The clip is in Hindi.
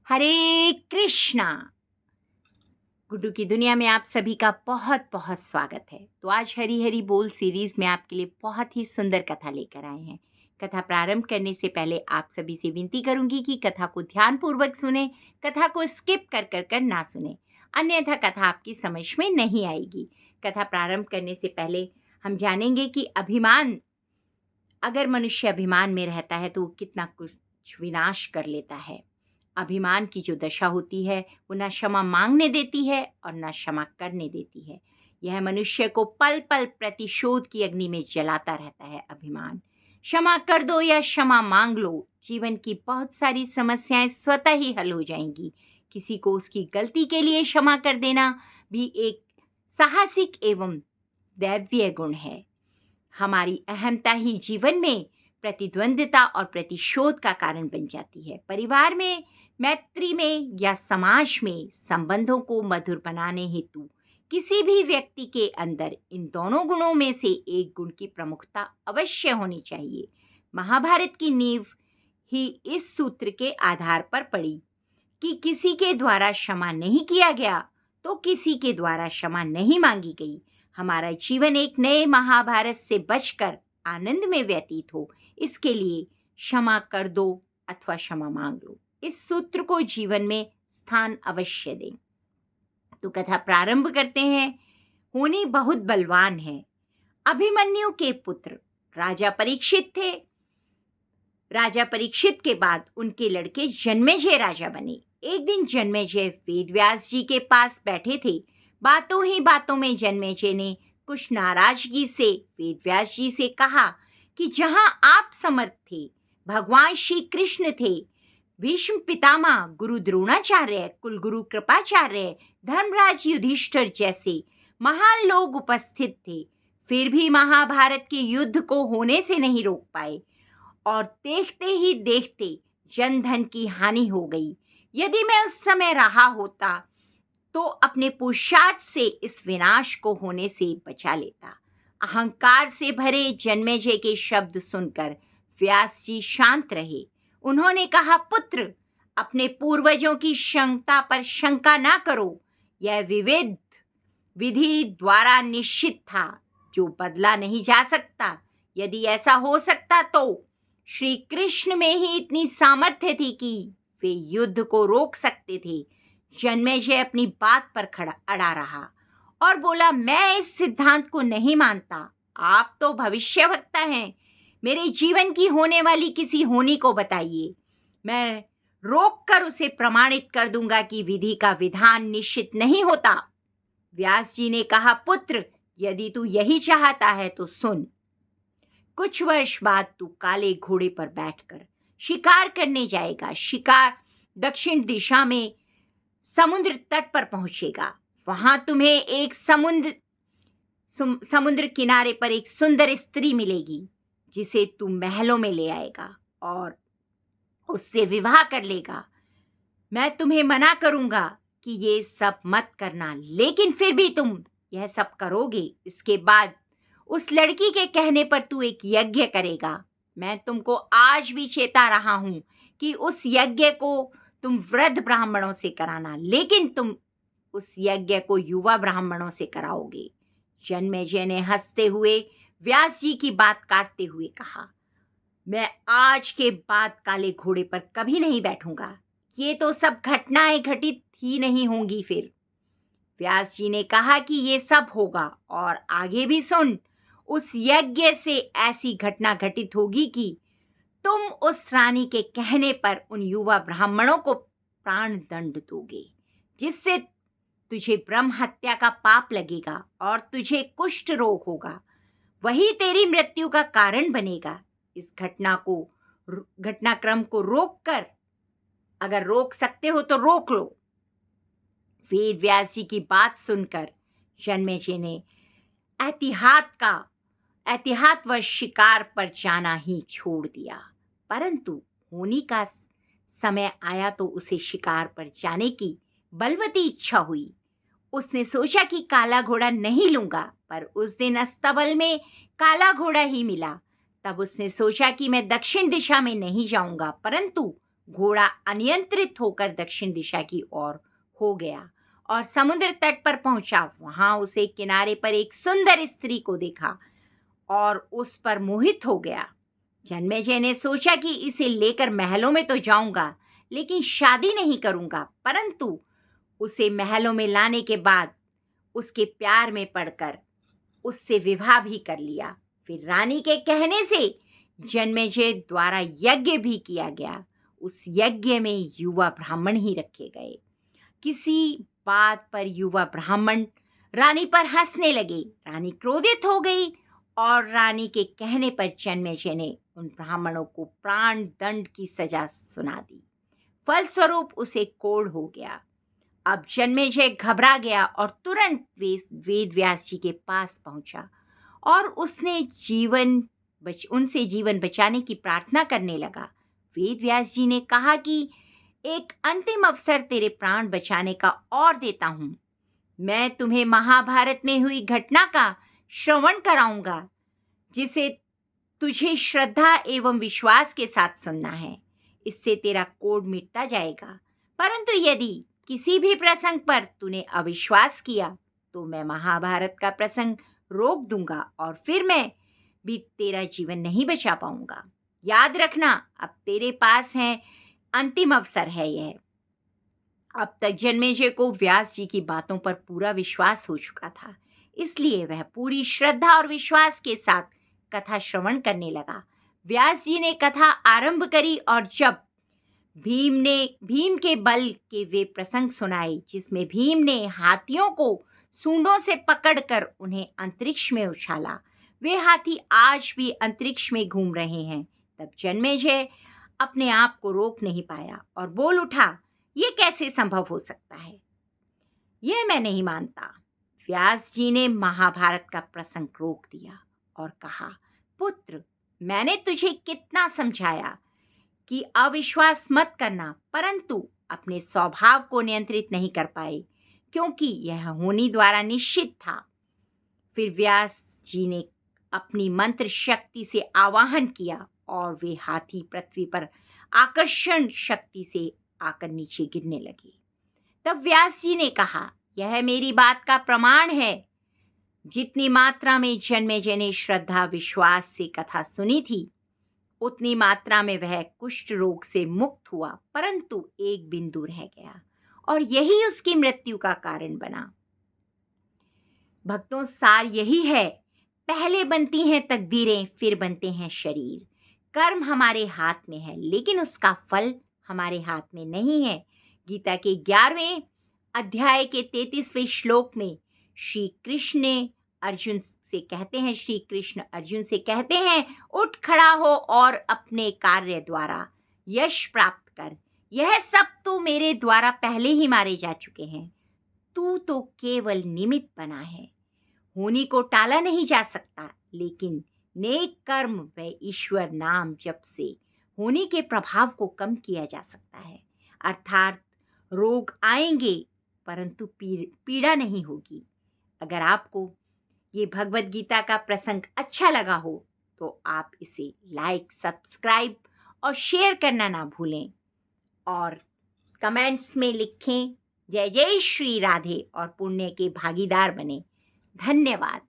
हरे कृष्णा। गुड्डू की दुनिया में आप सभी का बहुत बहुत स्वागत है। तो आज हरी हरी बोल सीरीज में आपके लिए बहुत ही सुंदर कथा लेकर आए हैं। कथा प्रारंभ करने से पहले आप सभी से विनती करूंगी कि कथा को ध्यानपूर्वक सुने, कथा को स्किप कर कर कर ना सुने, अन्यथा कथा आपकी समझ में नहीं आएगी। कथा प्रारंभ करने से पहले हम जानेंगे कि अभिमान, अगर मनुष्य अभिमान में रहता है तो वो कितना कुछ विनाश कर लेता है। अभिमान की जो दशा होती है वो न क्षमा मांगने देती है और न क्षमा करने देती है। यह मनुष्य को पल पल प्रतिशोध की अग्नि में जलाता रहता है। अभिमान, क्षमा कर दो या क्षमा मांग लो, जीवन की बहुत सारी समस्याएं स्वतः ही हल हो जाएंगी। किसी को उसकी गलती के लिए क्षमा कर देना भी एक साहसिक एवं दैवीय गुण है। हमारी अहमता ही जीवन में प्रतिद्वंद्विता और प्रतिशोध का कारण बन जाती है। परिवार में, मैत्री में या समाज में संबंधों को मधुर बनाने हेतु किसी भी व्यक्ति के अंदर इन दोनों गुणों में से एक गुण की प्रमुखता अवश्य होनी चाहिए। महाभारत की नींव ही इस सूत्र के आधार पर पड़ी कि किसी के द्वारा क्षमा नहीं किया गया तो किसी के द्वारा क्षमा नहीं मांगी गई। हमारा जीवन एक नए महाभारत से बचकर आनंद में व्यतीत हो, इसके लिए क्षमा कर दो अथवा क्षमा मांग लो, इस सूत्र को जीवन में स्थान अवश्य दें। तो कथा प्रारंभ करते हैं। होनी बहुत बलवान है। अभिमन्यु के पुत्र राजा परीक्षित थे। राजा परीक्षित के बाद उनके लड़के जन्मेजय राजा बने। एक दिन जन्मेजय वेदव्यास जी के पास बैठे थे। बातों ही बातों में जन्मेजय ने कुछ नाराजगी से वेदव्यास जी से कहा कि जहां आप समर्थ थे, भगवान श्री कृष्ण थे, भीष्म पितामह, गुरु द्रोणाचार्य, कुलगुरु कृपाचार्य, धर्मराज युधिष्ठिर जैसे महान लोग उपस्थित थे, फिर भी महाभारत के युद्ध को होने से नहीं रोक पाए और देखते ही देखते जन धन की हानि हो गई। यदि मैं उस समय रहा होता तो अपने पुरुषार्थ से इस विनाश को होने से बचा लेता। अहंकार से भरे जन्मेजय के शब्द सुनकर व्यास जी शांत रहे। उन्होंने कहा, पुत्र, अपने पूर्वजों की क्षमता पर शंका ना करो। यह विविध विधि द्वारा निश्चित था जो बदला नहीं जा सकता। यदि ऐसा हो सकता तो श्री कृष्ण में ही इतनी सामर्थ्य थी कि वे युद्ध को रोक सकते थे। जन्मेजय अपनी बात पर अड़ा रहा और बोला, मैं इस सिद्धांत को नहीं मानता। आप तो भविष्यवक्ता हैं। मेरे जीवन की होने वाली किसी होनी को बताइए, मैं रोक कर उसे प्रमाणित कर दूंगा कि विधि का विधान निश्चित नहीं होता। व्यास जी ने कहा, पुत्र, यदि तू यही चाहता है तो सुन। कुछ वर्ष बाद तू काले घोड़े पर बैठकर शिकार करने जाएगा। शिकार दक्षिण दिशा में समुद्र तट पर पहुंचेगा। वहां तुम्हें एक समुद्र किनारे पर एक सुंदर स्त्री मिलेगी जिसे तू महलों में ले आएगा और उससे विवाह कर लेगा। मैं तुम्हें मना करूंगा कि ये सब मत करना, लेकिन फिर भी तुम यह सब करोगे। इसके बाद उस लड़की के कहने पर तू एक यज्ञ करेगा। मैं तुमको आज भी चेता रहा हूं कि उस यज्ञ को तुम वृद्ध ब्राह्मणों से कराना, लेकिन तुम उस यज्ञ को युवा ब्राह्मणों से कराओगे। जन्मेजय ने हंसते हुए व्यास जी की बात काटते हुए कहा, मैं आज के बाद काले घोड़े पर कभी नहीं बैठूंगा। ये तो सब घटनाएं घटित ही नहीं होंगी। फिर व्यास जी ने कहा कि ये सब होगा और आगे भी सुन। उस यज्ञ से ऐसी घटना घटित होगी कि तुम उस रानी के कहने पर उन युवा ब्राह्मणों को प्राण दंड दोगे, जिससे तुझे ब्रह्म हत्या का पाप लगेगा और तुझे कुष्ठ रोग होगा। वही तेरी मृत्यु का कारण बनेगा। इस घटनाक्रम को रोक कर, अगर रोक सकते हो तो रोक लो। वेद व्यास जी की बात सुनकर जन्मेजय ने एहतियातवश शिकार पर जाना ही छोड़ दिया। परंतु होनी का समय आया तो उसे शिकार पर जाने की बलवती इच्छा हुई। उसने सोचा कि काला घोड़ा नहीं लूंगा, पर उस दिन अस्तबल में काला घोड़ा ही मिला। तब उसने सोचा कि मैं दक्षिण दिशा में नहीं जाऊंगा, परंतु घोड़ा अनियंत्रित होकर दक्षिण दिशा की ओर हो गया और समुद्र तट पर पहुंचा। वहां उसे किनारे पर एक सुंदर स्त्री को देखा और उस पर मोहित हो गया। जन्मेजय ने सोचा कि इसे लेकर महलों में तो जाऊंगा, लेकिन शादी नहीं करूंगा। परंतु उसे महलों में लाने के बाद उसके प्यार में पड़कर उससे विवाह भी कर लिया। फिर रानी के कहने से जन्मेजय द्वारा यज्ञ भी किया गया। उस यज्ञ में युवा ब्राह्मण ही रखे गए। किसी बात पर युवा ब्राह्मण रानी पर हंसने लगे। रानी क्रोधित हो गई और रानी के कहने पर जन्मेजय ने उन ब्राह्मणों को प्राण दंड की सजा सुना दी। फलस्वरूप उसे कोढ़ हो गया। अब जन्मेजय घबरा गया और तुरंत वेद व्यास जी के पास पहुंचा और उनसे जीवन बचाने की प्रार्थना करने लगा। वेद व्यास जी ने कहा कि एक अंतिम अवसर तेरे प्राण बचाने का और देता हूं। मैं तुम्हें महाभारत में हुई घटना का श्रवण कराऊंगा, जिसे तुझे श्रद्धा एवं विश्वास के साथ सुनना है। इससे तेरा कोढ़ मिटता जाएगा। परंतु यदि किसी भी प्रसंग पर तूने अविश्वास किया तो मैं महाभारत का प्रसंग रोक दूंगा और फिर मैं भी तेरा जीवन नहीं बचा पाऊंगा। याद रखना, अब तेरे पास है अंतिम अवसर है यह। अब तक जन्मेजय को व्यास जी की बातों पर पूरा विश्वास हो चुका था, इसलिए वह पूरी श्रद्धा और विश्वास के साथ कथा श्रवण करने लगा। व्यास जी ने कथा आरंभ करी और जब भीम के बल के वे प्रसंग सुनाए, जिसमें भीम ने हाथियों को सूंडों से पकड़कर उन्हें अंतरिक्ष में उछाला। वे हाथी आज भी अंतरिक्ष में घूम रहे हैं। तब जन्मेजय अपने आप को रोक नहीं पाया और बोल उठा, ये कैसे संभव हो सकता है? यह मैं नहीं मानता। व्यास जी ने महाभारत का प्रसंग रोक दिया और कहा, पुत्र, मैंने तुझे कितना समझाया कि अविश्वास मत करना, परंतु अपने स्वभाव को नियंत्रित नहीं कर पाए, क्योंकि यह होनी द्वारा निश्चित था। फिर व्यास जी ने अपनी मंत्र शक्ति से आवाहन किया और वे हाथी पृथ्वी पर आकर्षण शक्ति से आकर नीचे गिरने लगे। तब व्यास जी ने कहा, यह मेरी बात का प्रमाण है। जितनी मात्रा में जन्मेजय ने श्रद्धा विश्वास से कथा सुनी थी, उतनी मात्रा में वह कुष्ठ रोग से मुक्त हुआ, परंतु एक बिंदु रह गया और यही उसकी मृत्यु का कारण बना। भक्तों, सार यही है, पहले बनती हैं तकदीरें, फिर बनते हैं शरीर। कर्म हमारे हाथ में है, लेकिन उसका फल हमारे हाथ में नहीं है। गीता के 11वें अध्याय के 33वें श्लोक में श्री कृष्ण अर्जुन से कहते हैं, उठ खड़ा हो और अपने कार्य द्वारा यश प्राप्त कर। यह सब तो मेरे द्वारा पहले ही मारे जा चुके हैं। तू तो केवल निमित्त बना है। होनी को टाला नहीं जा सकता, लेकिन नेक कर्म व ईश्वर नाम जप से होनी के प्रभाव को कम किया जा सकता है। अर्थात रोग आएंगे परंतु पीड़ा नहीं होगी। अगर आपको ये भगवत गीता का प्रसंग अच्छा लगा हो तो आप इसे लाइक, सब्सक्राइब और शेयर करना ना भूलें और कमेंट्स में लिखें, जय जय श्री राधे और पुण्य के भागीदार बने। धन्यवाद।